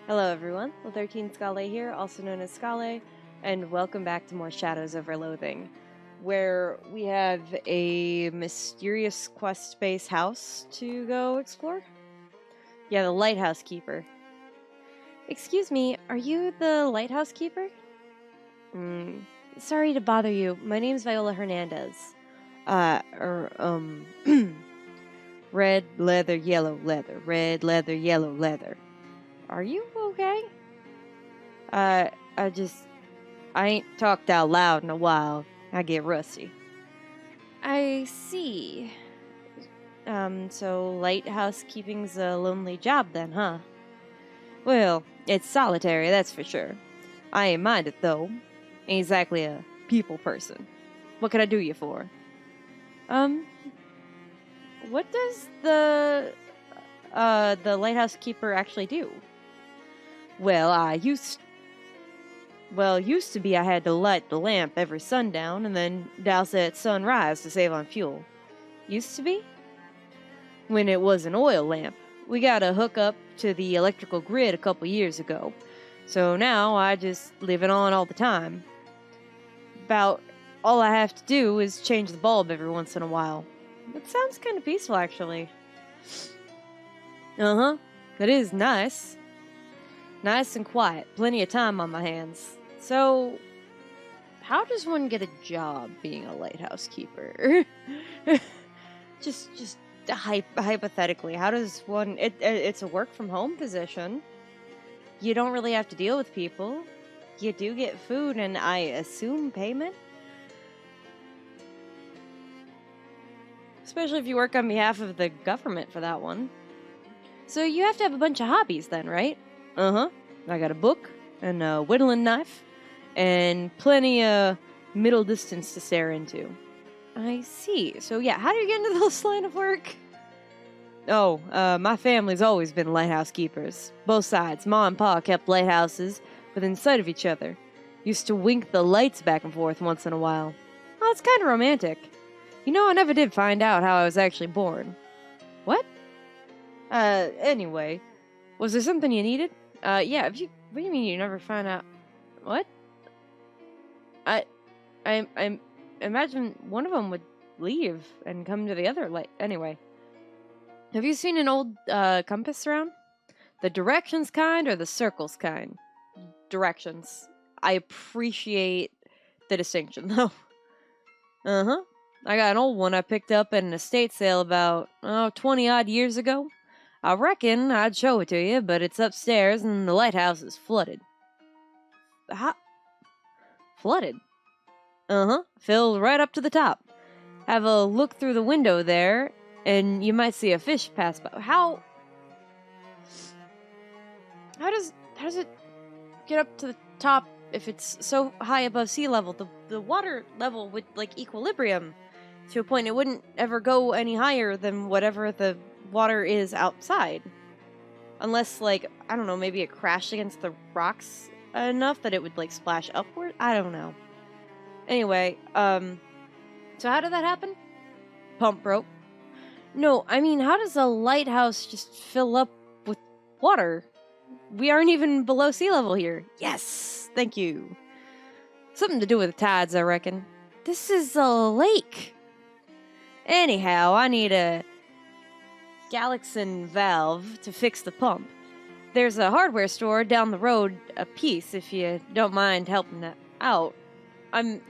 Hello everyone, L13 Scale here, also known as Scale, and welcome back to more Shadows over Loathing, where we have a mysterious quest-based house to go explore. Yeah, the Lighthouse Keeper. Excuse me, are you the Lighthouse Keeper? Sorry to bother you, my name's Viola Hernandez. Red leather, yellow leather, red leather, yellow leather. Are you okay? I ain't talked out loud in a while. I get rusty. I see. So lighthouse keeping's a lonely job then, huh? Well, it's solitary, that's for sure. I ain't mind it, though. Ain't exactly a people person. What can I do you for? What does the lighthouse keeper actually do? Well, used to be I had to light the lamp every sundown and then douse it at sunrise to save on fuel. Used to be? When it was an oil lamp. We got a hookup to the electrical grid a couple years ago. So now I just leave it on all the time. About all I have to do is change the bulb every once in a while. It sounds kind of peaceful, actually. Uh-huh. It is nice. Nice and quiet. Plenty of time on my hands. So, how does one get a job being a lighthouse keeper? just hypothetically, how does one... It's a work-from-home position. You don't really have to deal with people. You do get food and, I assume, payment? Especially if you work on behalf of the government for that one. So you have to have a bunch of hobbies then, right? Uh-huh. I got a book and a whittling knife and plenty of middle distance to stare into. I see. So yeah, how do you get into this line of work? Oh, my family's always been lighthouse keepers. Both sides. Ma and Pa kept lighthouses within sight of each other. Used to wink the lights back and forth once in a while. Well, it's kind of romantic. You know, I never did find out how I was actually born. What? Anyway. Was there something you needed? Yeah, what do you mean you never found out? What? I imagine one of them would leave and come to the other, anyway. Have you seen an old, compass around? The directions kind or the circles kind? Directions. I appreciate the distinction, though. Uh-huh. I got an old one I picked up at an estate sale about, 20-odd years ago. I reckon I'd show it to you, but it's upstairs and the lighthouse is flooded. How? Flooded? Uh-huh. Filled right up to the top. Have a look through the window there, and you might see a fish pass by. How does it get up to the top if it's so high above sea level? The water level would, equilibrium to a point. It wouldn't ever go any higher than whatever the water is outside. Unless, I don't know, maybe it crashed against the rocks enough that it would, splash upward? I don't know. Anyway, so how did that happen? Pump broke. No, I mean, how does a lighthouse just fill up with water? We aren't even below sea level here. Yes, thank you. Something to do with the tides, I reckon. This is a lake. Anyhow, I need a Galaxin valve to fix the pump. There's a hardware store down the road a piece, if you don't mind helping that out. I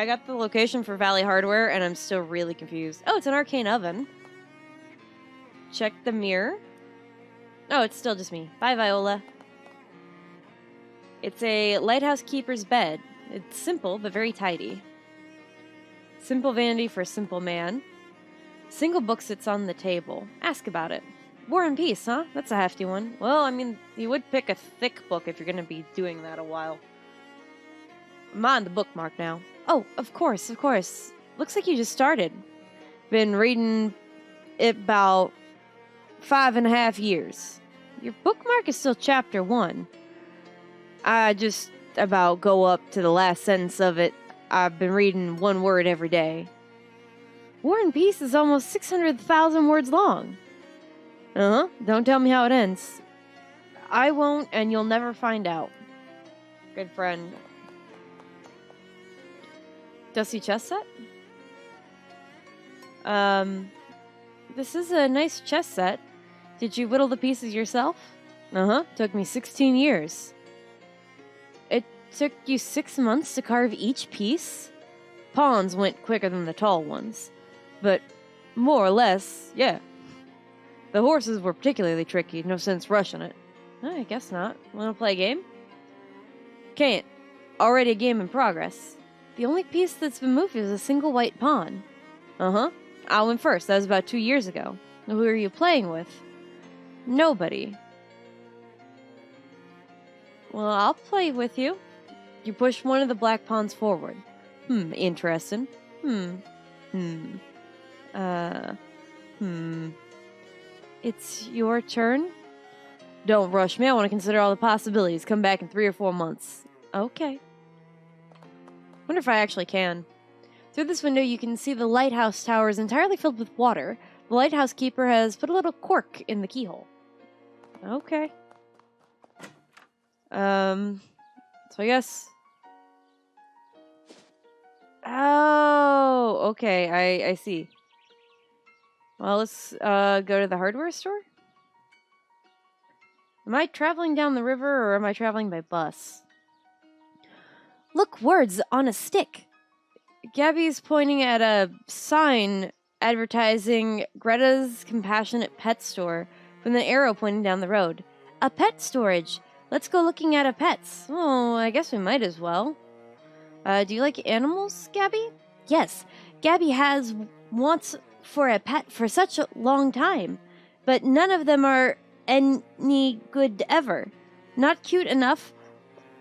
got the location for Valley Hardware, and I'm still really confused. Oh, it's an arcane oven. Check the mirror. Oh, it's still just me. Bye, Viola. It's a lighthouse keeper's bed. It's simple, but very tidy. Simple vanity for a simple man. Single book sits on the table. Ask about it. War and Peace, huh? That's a hefty one. Well, I mean, you would pick a thick book if you're gonna be doing that a while. I'm on the bookmark now. Oh, of course. Looks like you just started. Been reading it about 5.5 years. Your bookmark is still chapter 1. I just about go up to the last sentence of it. I've been reading one word every day. War and Peace is almost 600,000 words long. Uh-huh. Don't tell me how it ends. I won't, and you'll never find out. Good friend. Dusty chess set? This is a nice chess set. Did you whittle the pieces yourself? Uh-huh. Took me 16 years. It took you 6 months to carve each piece? Pawns went quicker than the tall ones. But more or less, yeah. The horses were particularly tricky. No sense rushing it. I guess not. Want to play a game? Can't. Already a game in progress. The only piece that's been moved is a single white pawn. Uh-huh. I went first. That was about 2 years ago. Who are you playing with? Nobody. Well, I'll play with you. You push one of the black pawns forward. Interesting. It's your turn? Don't rush me. I want to consider all the possibilities. Come back in 3 or 4 months. Okay. Wonder if I actually can. Through this window, you can see the lighthouse tower is entirely filled with water. The lighthouse keeper has put a little cork in the keyhole. Okay. So I guess... Oh, okay, I see. Well, let's go to the hardware store. Am I traveling down the river, or am I traveling by bus? Look, words on a stick. Gabby's pointing at a sign advertising Greta's Compassionate Pet Store with an arrow pointing down the road. A pet storage. Let's go looking at a pets. Oh, I guess we might as well. Do you like animals, Gabby? Yes. Gabby has wants for a pet for such a long time, but none of them are any good ever. Not cute enough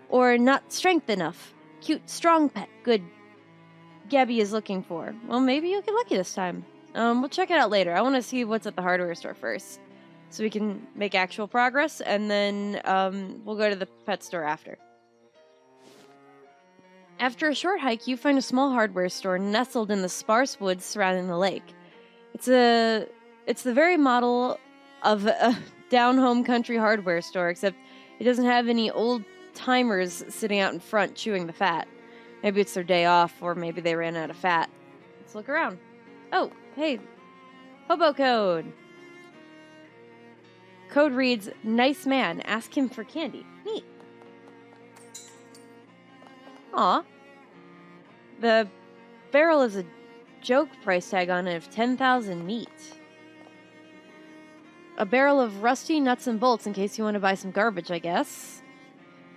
or not strength enough. Cute, strong pet. Good. Gabby is looking for. Well, maybe you'll get lucky this time. We'll check it out later. I want to see what's at the hardware store first, so we can make actual progress, and then we'll go to the pet store after. After a short hike, you find a small hardware store nestled in the sparse woods surrounding the lake. It's the very model of a down-home country hardware store, except it doesn't have any old-timers sitting out in front chewing the fat. Maybe it's their day off, or maybe they ran out of fat. Let's look around. Oh, hey. Hobo code. Code reads, "Nice man. Ask him for candy." Neat. Aw. The barrel is a joke price tag on it of 10,000 meat. A barrel of rusty nuts and bolts in case you want to buy some garbage, I guess.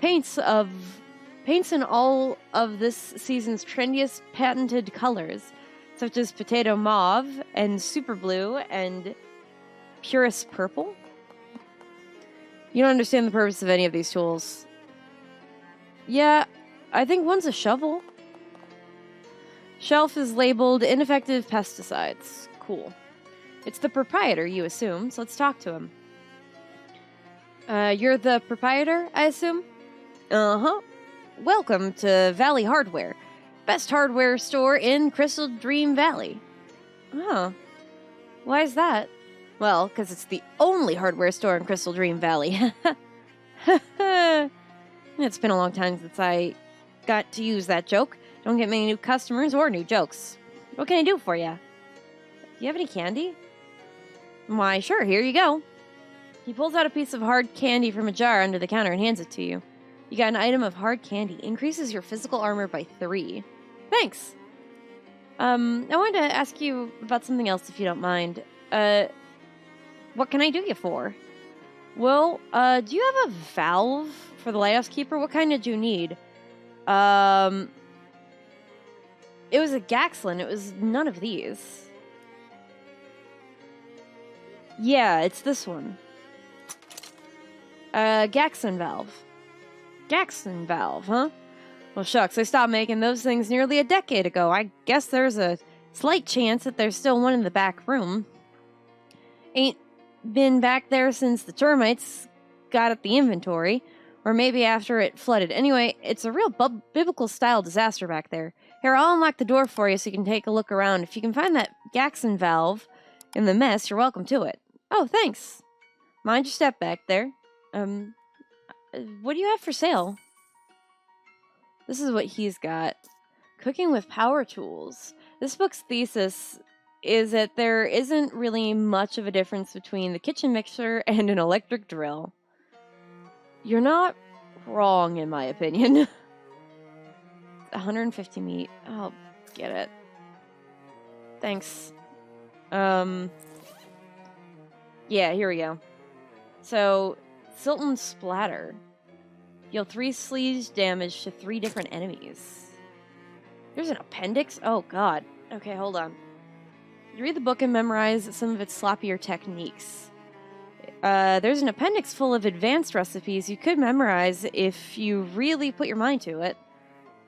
Paints in all of this season's trendiest patented colors, such as potato mauve and super blue and purest purple. You don't understand the purpose of any of these tools. Yeah, I think one's a shovel. Shelf is labeled ineffective pesticides. Cool. It's the proprietor, you assume, so let's talk to him. You're the proprietor, I assume? Uh-huh. Welcome to Valley Hardware. Best hardware store in Crystal Dream Valley. Oh. Why is that? Well, because it's the only hardware store in Crystal Dream Valley. It's been a long time since I got to use that joke. Don't get many new customers or new jokes. What can I do for you? Do you have any candy? Why, sure, here you go. He pulls out a piece of hard candy from a jar under the counter and hands it to you. You got an item of hard candy. Increases your physical armor by 3. Thanks. I wanted to ask you about something else, if you don't mind. What can I do you for? Well, do you have a valve for the lighthouse keeper? What kind did you need? It was a Gaxlin. It was none of these. Yeah, it's this one. Gaxlin valve. Gaxlin valve, huh? Well, shucks, I stopped making those things nearly a decade ago. I guess there's a slight chance that there's still one in the back room. Ain't been back there since the termites got at the inventory, or maybe after it flooded. Anyway, it's a real biblical-style disaster back there. Here, I'll unlock the door for you so you can take a look around. If you can find that Gaxlin valve in the mess, you're welcome to it. Oh, thanks. Mind your step back there. What do you have for sale? This is what he's got. Cooking with power tools. This book's thesis is that there isn't really much of a difference between the kitchen mixer and an electric drill. You're not wrong, in my opinion. 150 meat. I'll get it. Thanks. Yeah, here we go. So, Silton Splatter. Deal 3 sleeves damage to 3 different enemies. There's an appendix? Oh, God. Okay, hold on. You read the book and memorize some of its sloppier techniques. There's an appendix full of advanced recipes you could memorize if you really put your mind to it.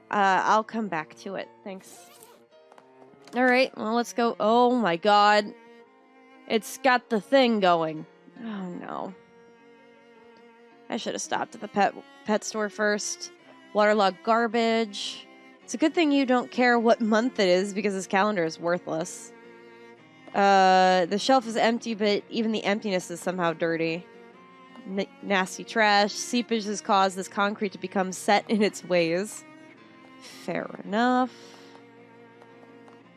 I'll come back to it. Thanks. Alright, well, let's go. Oh, my God. It's got the thing going. Oh, no. I should have stopped at the pet store first. Waterlogged garbage. It's a good thing you don't care what month it is because this calendar is worthless. The shelf is empty, but even the emptiness is somehow dirty. Nasty trash. Seepage has caused this concrete to become set in its ways. Fair enough.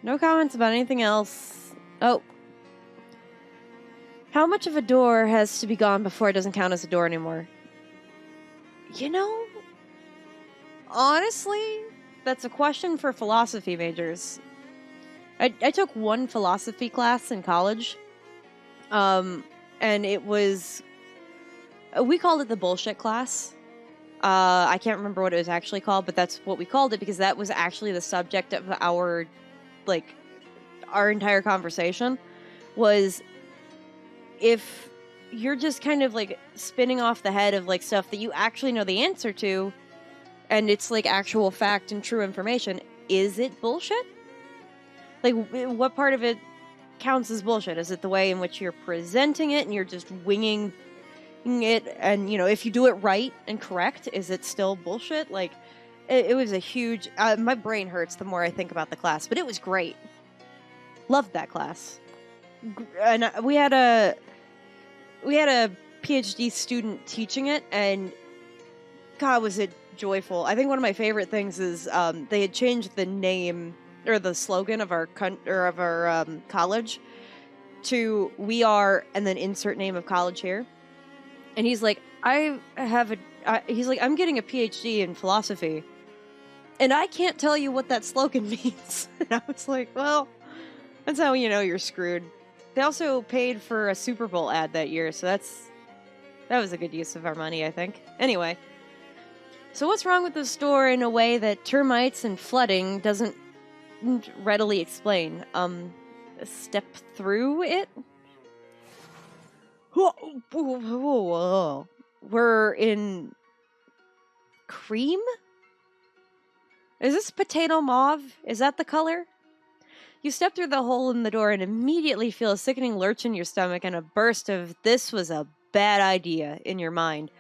No comments about anything else. Oh. How much of a door has to be gone before it doesn't count as a door anymore? You know, honestly, that's a question for philosophy majors. I took one philosophy class in college, and it was, we called it the bullshit class. I can't remember what it was actually called, but that's what we called it because that was actually the subject of our entire conversation was if you're just kind of like spinning off the head of like stuff that you actually know the answer to and it's like actual fact and true information, is it bullshit? Like, what part of it counts as bullshit? Is it the way in which you're presenting it and you're just winging it? And, you know, if you do it right and correct, is it still bullshit? Like, it was a huge... my brain hurts the more I think about the class, but it was great. Loved that class. And we had a PhD student teaching it, and God, was it joyful. I think one of my favorite things is they had changed the name or the slogan of our college to "We are," and then insert name of college here. And he's like, I'm getting a PhD in philosophy, and I can't tell you what that slogan means. And I was like, well, that's how you know you're screwed. They also paid for a Super Bowl ad that year, so that was a good use of our money, I think. Anyway, so what's wrong with the store in a way that termites and flooding doesn't readily explain? Step through it? Whoa. We're in cream? Is this potato mauve? Is that the color? You step through the hole in the door and immediately feel a sickening lurch in your stomach and a burst of "this was a bad idea" in your mind.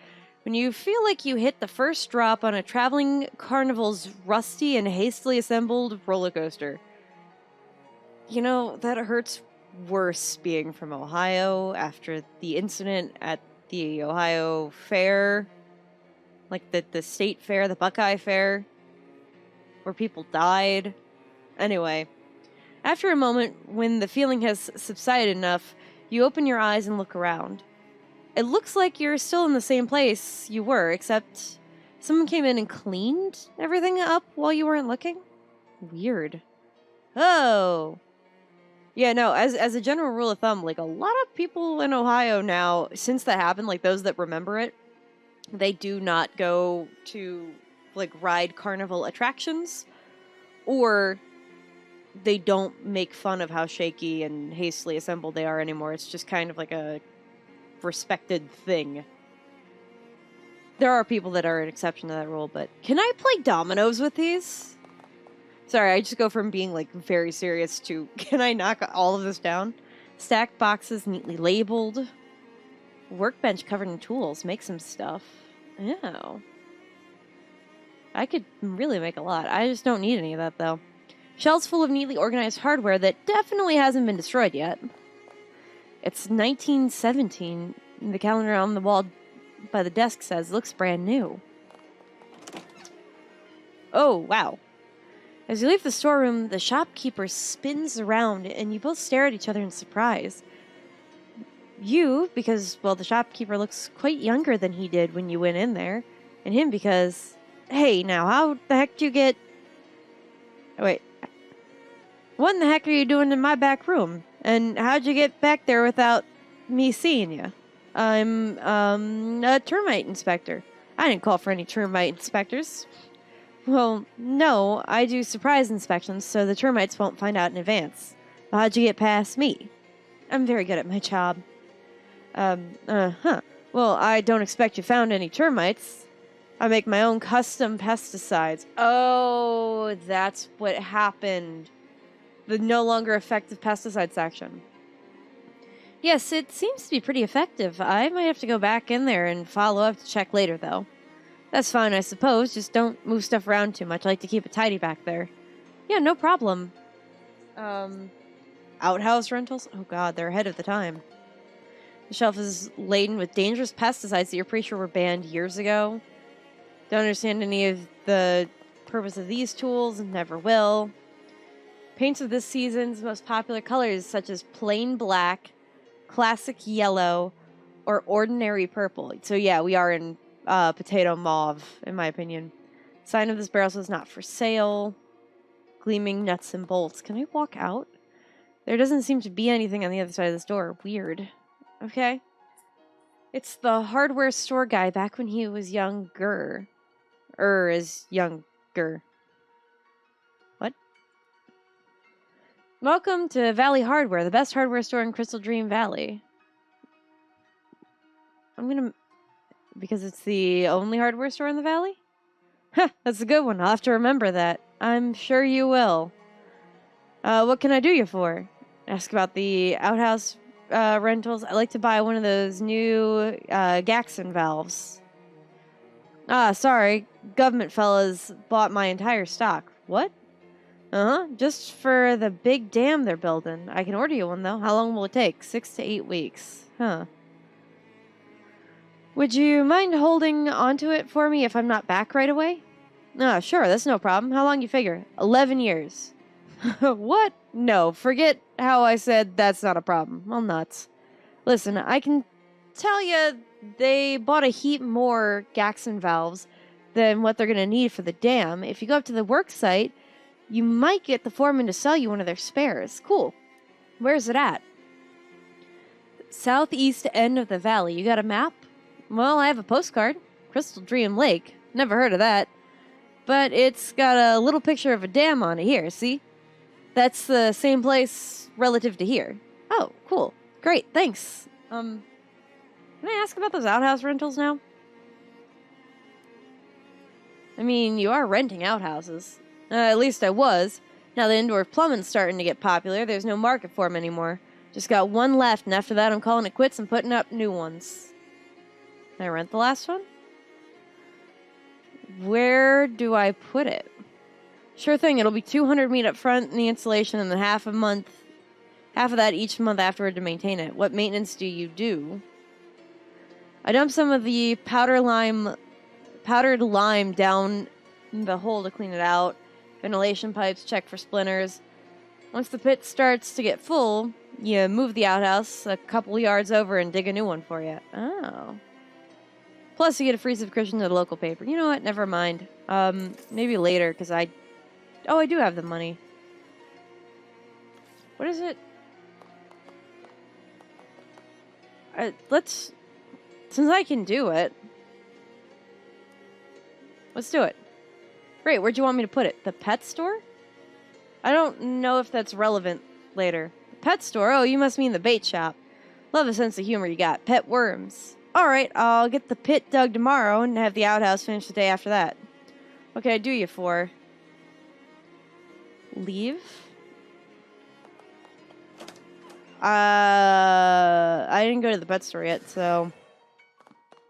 When you feel like you hit the first drop on a traveling carnival's rusty and hastily assembled roller coaster. You know, that hurts worse being from Ohio after the incident at the Ohio Fair. Like the state fair, the Buckeye Fair, where people died. Anyway, after a moment, when the feeling has subsided enough, you open your eyes and look around. It looks like you're still in the same place you were, except someone came in and cleaned everything up while you weren't looking? Weird. Oh. Yeah, no, as a general rule of thumb, like, a lot of people in Ohio now, since that happened, like, those that remember it, they do not go to, like, ride carnival attractions, or they don't make fun of how shaky and hastily assembled they are anymore. It's just kind of like a respected thing. There are people that are an exception to that rule, but can I play dominoes with these? Sorry, I just go from being like very serious to can I knock all of this down? Stacked boxes neatly labeled. Workbench covered in tools. Make some stuff. Oh. I could really make a lot. I just don't need any of that though. Shelves full of neatly organized hardware that definitely hasn't been destroyed yet. It's 1917. The calendar on the wall by the desk says looks brand new. Oh, wow. As you leave the storeroom, the shopkeeper spins around and you both stare at each other in surprise. You, because, well, the shopkeeper looks quite younger than he did when you went in there. And him because, hey, now, how the heck do you get... Wait. What in the heck are you doing in my back room? And how'd you get back there without me seeing you? I'm, a termite inspector. I didn't call for any termite inspectors. Well, no, I do surprise inspections so the termites won't find out in advance. How'd you get past me? I'm very good at my job. Well, I don't expect you found any termites. I make my own custom pesticides. Oh, that's what happened. The no longer effective pesticide section. Yes, it seems to be pretty effective. I might have to go back in there and follow up to check later, though. That's fine, I suppose. Just don't move stuff around too much. I like to keep it tidy back there. Yeah, no problem. Outhouse rentals? Oh god, they're ahead of the time. The shelf is laden with dangerous pesticides that you're pretty sure were banned years ago. Don't understand any of the purpose of these tools and never will. Paints of this season's most popular colors such as plain black, classic yellow, or ordinary purple. So yeah, we are in potato mauve, in my opinion. Sign of this barrel is not for sale. Gleaming nuts and bolts. Can I walk out? There doesn't seem to be anything on the other side of this door. Weird. Okay. It's the hardware store guy back when he was younger. Is younger. What? Welcome to Valley Hardware, the best hardware store in Crystal Dream Valley. Because it's the only hardware store in the valley? Huh, that's a good one. I'll have to remember that. I'm sure you will. What can I do you for? Ask about the outhouse rentals. I'd like to buy one of those new Gaxon valves. Ah, sorry. Government fellas bought my entire stock. What? Just for the big dam they're building. I can order you one, though. How long will it take? 6 to 8 weeks. Huh. Would you mind holding onto it for me if I'm not back right away? Ah, sure, that's no problem. How long you figure? 11 years. What? No, forget how I said that's not a problem. Well, nuts. Listen, I can tell you they bought a heap more Gaxon valves than what they're going to need for the dam. If you go up to the work site, you might get the foreman to sell you one of their spares. Cool. Where's it at? Southeast end of the valley. You got a map? Well, I have a postcard. Crystal Dream Lake. Never heard of that. But it's got a little picture of a dam on it here, see? That's the same place relative to here. Oh, cool. Great, thanks. Can I ask about those outhouse rentals now? I mean, you are renting outhouses. At least I was. Now the indoor plumbing's starting to get popular, there's no market for them anymore. Just got one left, and after that I'm calling it quits and putting up new ones. Can I rent the last one? Where do I put it? Sure thing, it'll be $200 meat up front in the installation and then half of that each month afterward to maintain it. What maintenance do you do? I dump some of the powdered lime down the hole to clean it out. Ventilation pipes, check for splinters. Once the pit starts to get full, you move the outhouse a couple yards over and dig a new one for you. Oh. Plus, you get a free subscription to the local paper. You know what? Never mind. Maybe later, because I do have the money. What is it? Since I can do it, let's do it. Great, where'd you want me to put it? The pet store? I don't know if that's relevant later. The pet store? Oh, you must mean the bait shop. Love the sense of humor you got. Pet worms. Alright, I'll get the pit dug tomorrow and have the outhouse finished the day after that. What can I do you for? Leave? I didn't go to the pet store yet, so...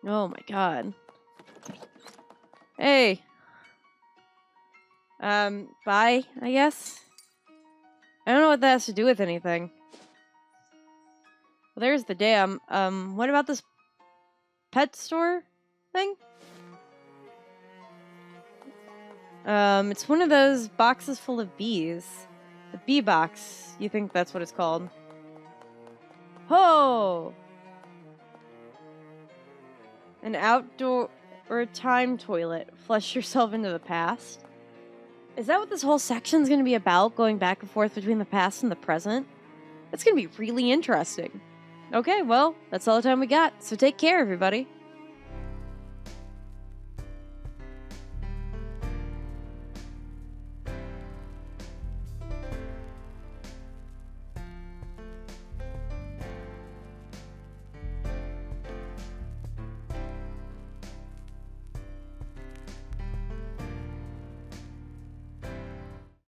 Oh my god. Hey. Bye, I guess? I don't know what that has to do with anything. Well, there's the dam. What about this pet store thing? It's one of those boxes full of bees. The bee box. You think that's what it's called? Ho! An outdoor or time toilet. Flush yourself into the past. Is that what this whole section's gonna be about? Going back and forth between the past and the present? That's gonna be really interesting. Okay, well, that's all the time we got, so take care, everybody.